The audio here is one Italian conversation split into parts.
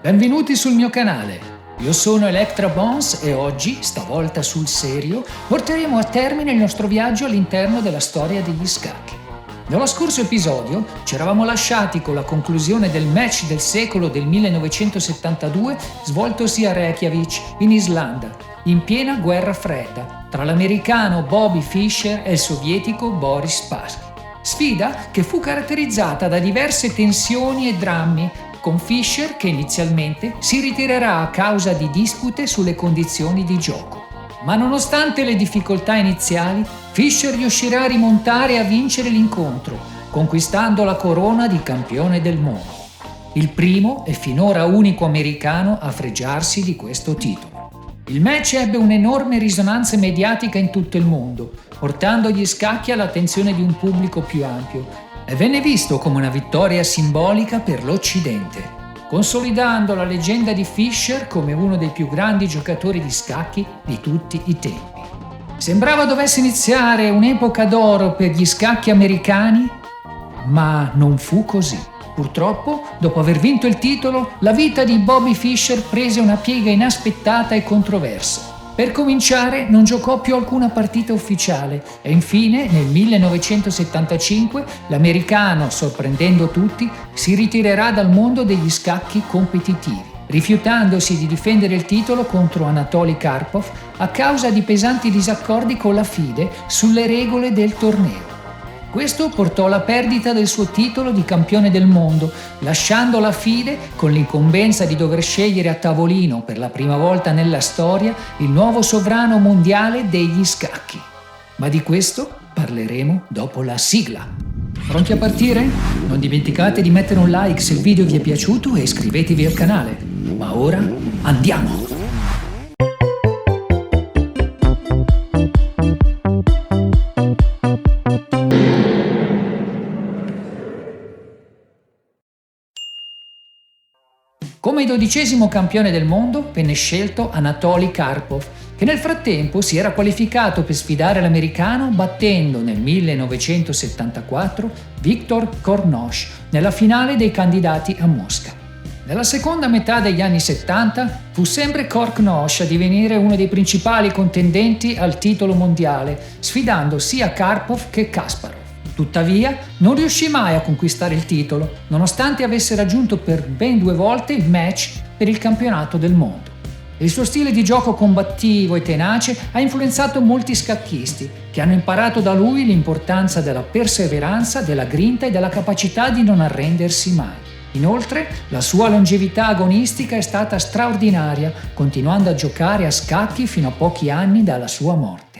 Benvenuti sul mio canale. Io sono Electra Bones e oggi, stavolta sul serio, porteremo a termine il nostro viaggio all'interno della storia degli scacchi. Nello scorso episodio ci eravamo lasciati con la conclusione del match del secolo del 1972 svoltosi a Reykjavik, in Islanda, in piena guerra fredda, tra l'americano Bobby Fischer e il sovietico Boris Spassky. Sfida che fu caratterizzata da diverse tensioni e drammi, con Fischer che inizialmente si ritirerà a causa di dispute sulle condizioni di gioco. Ma nonostante le difficoltà iniziali, Fischer riuscirà a rimontare e a vincere l'incontro, conquistando la corona di campione del mondo. Il primo e finora unico americano a fregiarsi di questo titolo. Il match ebbe un'enorme risonanza mediatica in tutto il mondo, portando gli scacchi all'attenzione di un pubblico più ampio, e venne visto come una vittoria simbolica per l'Occidente, consolidando la leggenda di Fischer come uno dei più grandi giocatori di scacchi di tutti i tempi. Sembrava dovesse iniziare un'epoca d'oro per gli scacchi americani, ma non fu così. Purtroppo, dopo aver vinto il titolo, la vita di Bobby Fischer prese una piega inaspettata e controversa. Per cominciare, non giocò più alcuna partita ufficiale e infine, nel 1975, l'americano, sorprendendo tutti, si ritirerà dal mondo degli scacchi competitivi, rifiutandosi di difendere il titolo contro Anatoly Karpov a causa di pesanti disaccordi con la FIDE sulle regole del torneo. Questo portò alla perdita del suo titolo di campione del mondo, lasciando la FIDE con l'incombenza di dover scegliere a tavolino per la prima volta nella storia il nuovo sovrano mondiale degli scacchi. Ma di questo parleremo dopo la sigla. Pronti a partire? Non dimenticate di mettere un like se il video vi è piaciuto e iscrivetevi al canale. Ma ora andiamo! Come 12° campione del mondo venne scelto Anatoly Karpov, che nel frattempo si era qualificato per sfidare l'americano battendo nel 1974 Viktor Kornosh nella finale dei candidati a Mosca. Nella seconda metà degli anni 70 fu sempre Kornosh a divenire uno dei principali contendenti al titolo mondiale, sfidando sia Karpov che Kasparov. Tuttavia, non riuscì mai a conquistare il titolo, nonostante avesse raggiunto per ben 2 volte il match per il campionato del mondo. Il suo stile di gioco combattivo e tenace ha influenzato molti scacchisti, che hanno imparato da lui l'importanza della perseveranza, della grinta e della capacità di non arrendersi mai. Inoltre, la sua longevità agonistica è stata straordinaria, continuando a giocare a scacchi fino a pochi anni dalla sua morte.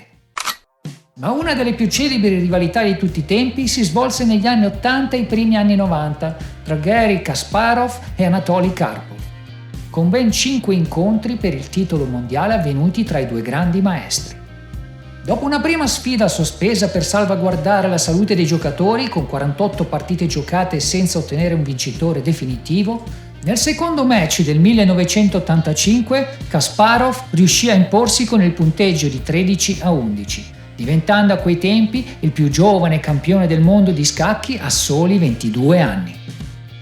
Ma una delle più celebri rivalità di tutti i tempi si svolse negli anni 80 e i primi anni 90 tra Garry Kasparov e Anatoly Karpov, con ben 5 incontri per il titolo mondiale avvenuti tra i due grandi maestri. Dopo una prima sfida sospesa per salvaguardare la salute dei giocatori, con 48 partite giocate senza ottenere un vincitore definitivo, nel secondo match del 1985 Kasparov riuscì a imporsi con il punteggio di 13-11. Diventando a quei tempi il più giovane campione del mondo di scacchi a soli 22 anni.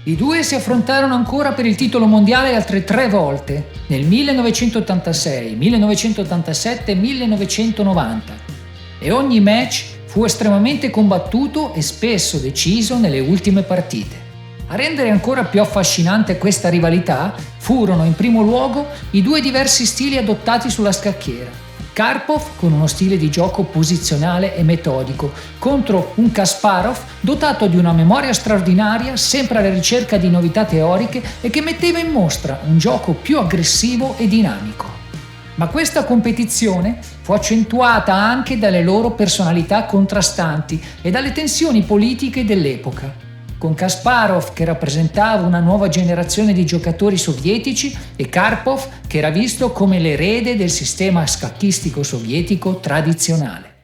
I due si affrontarono ancora per il titolo mondiale altre 3 volte, nel 1986, 1987 e 1990, e ogni match fu estremamente combattuto e spesso deciso nelle ultime partite. A rendere ancora più affascinante questa rivalità furono in primo luogo i due diversi stili adottati sulla scacchiera. Karpov con uno stile di gioco posizionale e metodico, contro un Kasparov dotato di una memoria straordinaria, sempre alla ricerca di novità teoriche e che metteva in mostra un gioco più aggressivo e dinamico. Ma questa competizione fu accentuata anche dalle loro personalità contrastanti e dalle tensioni politiche dell'epoca, con Kasparov che rappresentava una nuova generazione di giocatori sovietici e Karpov che era visto come l'erede del sistema scacchistico sovietico tradizionale.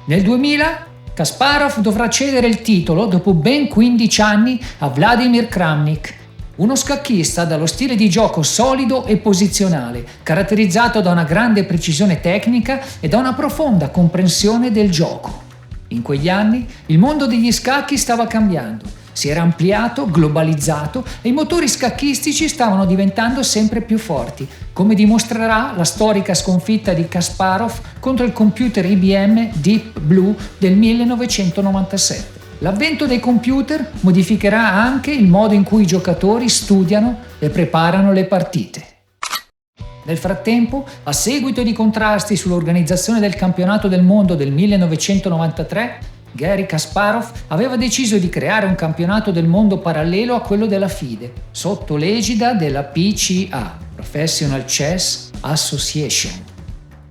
Nel 2000 Kasparov dovrà cedere il titolo dopo ben 15 anni a Vladimir Kramnik, uno scacchista dallo stile di gioco solido e posizionale, caratterizzato da una grande precisione tecnica e da una profonda comprensione del gioco. In quegli anni il mondo degli scacchi stava cambiando si era ampliato, globalizzato e i motori scacchistici stavano diventando sempre più forti, come dimostrerà la storica sconfitta di Kasparov contro il computer IBM Deep Blue del 1997. L'avvento dei computer modificherà anche il modo in cui i giocatori studiano e preparano le partite. Nel frattempo, a seguito di contrasti sull'organizzazione del campionato del mondo del 1993, Garry Kasparov aveva deciso di creare un campionato del mondo parallelo a quello della FIDE, sotto l'egida della PCA, Professional Chess Association.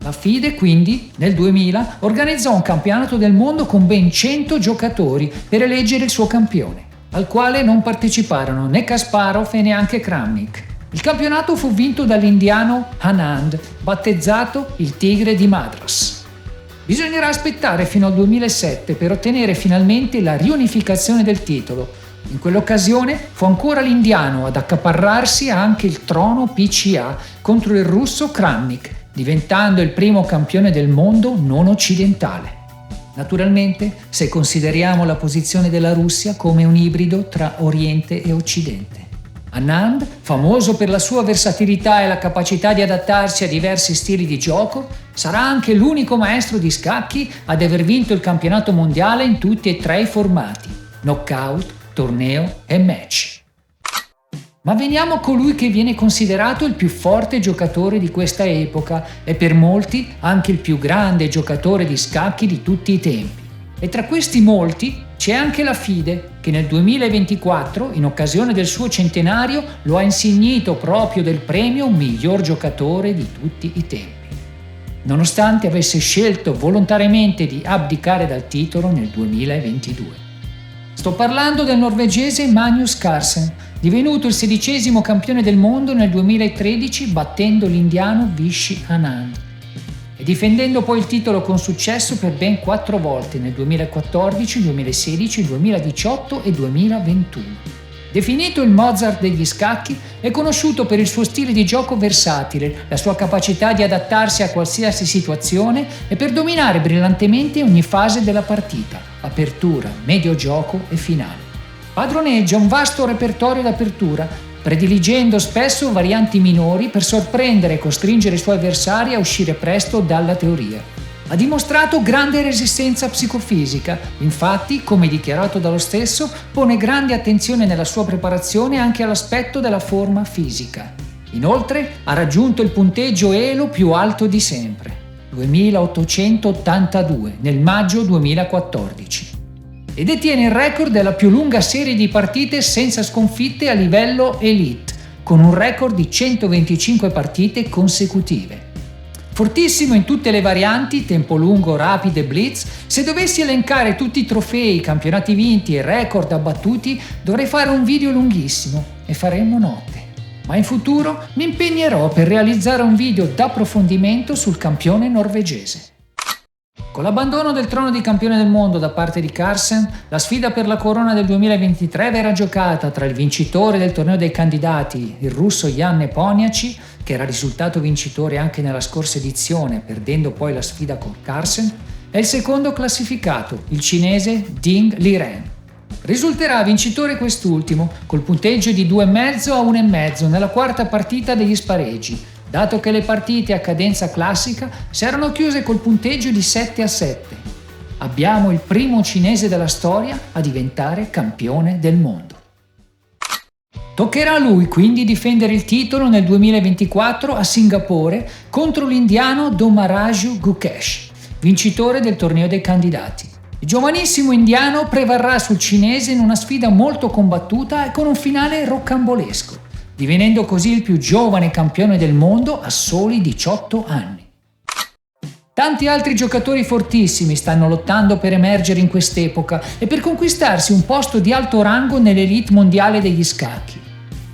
La FIDE quindi, nel 2000, organizzò un campionato del mondo con ben 100 giocatori per eleggere il suo campione, al quale non parteciparono né Kasparov e neanche Kramnik. Il campionato fu vinto dall'indiano Anand, battezzato il Tigre di Madras. Bisognerà aspettare fino al 2007 per ottenere finalmente la riunificazione del titolo. In quell'occasione fu ancora l'indiano ad accaparrarsi anche il trono PCA contro il russo Kramnik, diventando il primo campione del mondo non occidentale. Naturalmente, se consideriamo la posizione della Russia come un ibrido tra Oriente e Occidente. Anand, famoso per la sua versatilità e la capacità di adattarsi a diversi stili di gioco, sarà anche l'unico maestro di scacchi ad aver vinto il campionato mondiale in tutti e tre i formati: knockout, torneo e match. Ma veniamo a colui che viene considerato il più forte giocatore di questa epoca e per molti anche il più grande giocatore di scacchi di tutti i tempi. E tra questi molti c'è anche la FIDE, che nel 2024, in occasione del suo centenario, lo ha insignito proprio del premio miglior giocatore di tutti i tempi, nonostante avesse scelto volontariamente di abdicare dal titolo nel 2022. Sto parlando del norvegese Magnus Carlsen, divenuto il 16° campione del mondo nel 2013 battendo l'indiano Vishy Anand e difendendo poi il titolo con successo per ben 4 volte nel 2014, 2016, 2018 e 2021. Definito il Mozart degli scacchi, è conosciuto per il suo stile di gioco versatile, la sua capacità di adattarsi a qualsiasi situazione e per dominare brillantemente ogni fase della partita, apertura, medio gioco e finale. Padroneggia un vasto repertorio d'apertura, prediligendo spesso varianti minori per sorprendere e costringere i suoi avversari a uscire presto dalla teoria. Ha dimostrato grande resistenza psicofisica, infatti, come dichiarato dallo stesso, pone grande attenzione nella sua preparazione anche all'aspetto della forma fisica. Inoltre, ha raggiunto il punteggio ELO più alto di sempre, 2882, nel maggio 2014. E detiene il record della più lunga serie di partite senza sconfitte a livello elite, con un record di 125 partite consecutive. Fortissimo in tutte le varianti, tempo lungo, rapido e blitz, se dovessi elencare tutti i trofei, campionati vinti e record abbattuti, dovrei fare un video lunghissimo e faremmo notte. Ma in futuro mi impegnerò per realizzare un video d'approfondimento sul campione norvegese. Con l'abbandono del trono di campione del mondo da parte di Carlsen, la sfida per la corona del 2023 verrà giocata tra il vincitore del torneo dei candidati, il russo Jan Nepomniachtchi, che era risultato vincitore anche nella scorsa edizione, perdendo poi la sfida con Carlsen, e il secondo classificato, il cinese Ding Liren. Risulterà vincitore quest'ultimo, col punteggio di 2,5 a 1,5 nella quarta partita degli spareggi, dato che le partite a cadenza classica si erano chiuse col punteggio di 7-7. Abbiamo il primo cinese della storia a diventare campione del mondo. Toccherà a lui quindi difendere il titolo nel 2024 a Singapore contro l'indiano Domaraju Gukesh, vincitore del torneo dei candidati. Il giovanissimo indiano prevarrà sul cinese in una sfida molto combattuta e con un finale roccambolesco, divenendo così il più giovane campione del mondo a soli 18 anni. Tanti altri giocatori fortissimi stanno lottando per emergere in quest'epoca e per conquistarsi un posto di alto rango nell'elite mondiale degli scacchi.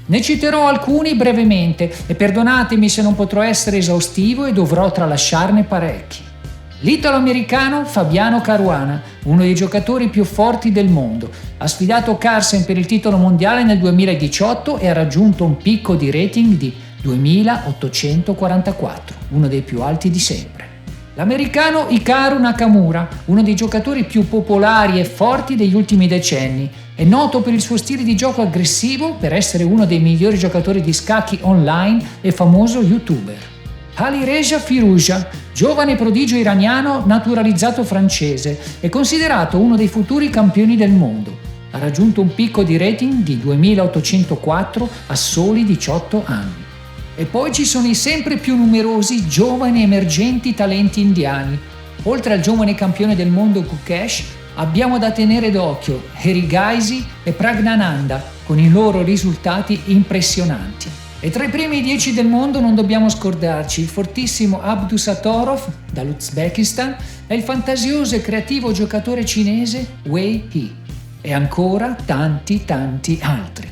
Ne citerò alcuni brevemente e perdonatemi se non potrò essere esaustivo e dovrò tralasciarne parecchi. L'italo-americano Fabiano Caruana, uno dei giocatori più forti del mondo, ha sfidato Carlsen per il titolo mondiale nel 2018 e ha raggiunto un picco di rating di 2844, uno dei più alti di sempre. L'americano Hikaru Nakamura, uno dei giocatori più popolari e forti degli ultimi decenni, È noto per il suo stile di gioco aggressivo, per essere uno dei migliori giocatori di scacchi online e famoso youtuber. Alireza Firouzja, giovane prodigio iraniano naturalizzato francese, è considerato uno dei futuri campioni del mondo. Ha raggiunto un picco di rating di 2804 a soli 18 anni. E poi ci sono i sempre più numerosi giovani emergenti talenti indiani. Oltre al giovane campione del mondo Gukesh, abbiamo da tenere d'occhio Erigaisi e Praggnanandhaa con i loro risultati impressionanti. E tra i primi 10 del mondo non dobbiamo scordarci il fortissimo Abdusattorov dall'Uzbekistan e il fantasioso e creativo giocatore cinese Wei He. E ancora tanti altri.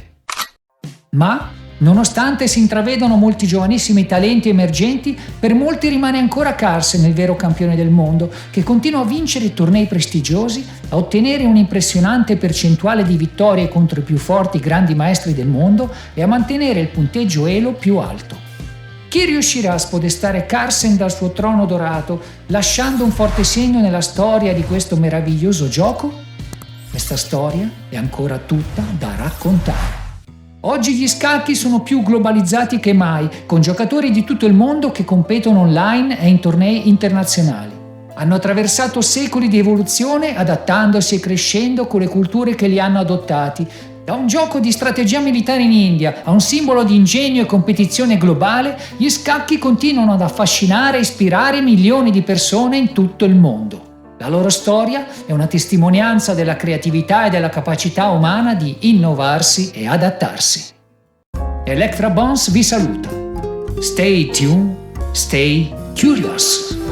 Ma nonostante si intravedono molti giovanissimi talenti emergenti, per molti rimane ancora Carlsen il vero campione del mondo, che continua a vincere tornei prestigiosi, a ottenere un'impressionante percentuale di vittorie contro i più forti grandi maestri del mondo e a mantenere il punteggio Elo più alto. Chi riuscirà a spodestare Carlsen dal suo trono dorato, lasciando un forte segno nella storia di questo meraviglioso gioco? Questa storia è ancora tutta da raccontare. Oggi gli scacchi sono più globalizzati che mai, con giocatori di tutto il mondo che competono online e in tornei internazionali. Hanno attraversato secoli di evoluzione adattandosi e crescendo con le culture che li hanno adottati. Da un gioco di strategia militare in India a un simbolo di ingegno e competizione globale, gli scacchi continuano ad affascinare e ispirare milioni di persone in tutto il mondo. La loro storia è una testimonianza della creatività e della capacità umana di innovarsi e adattarsi. Electra Bones vi saluta. Stay tuned, stay curious.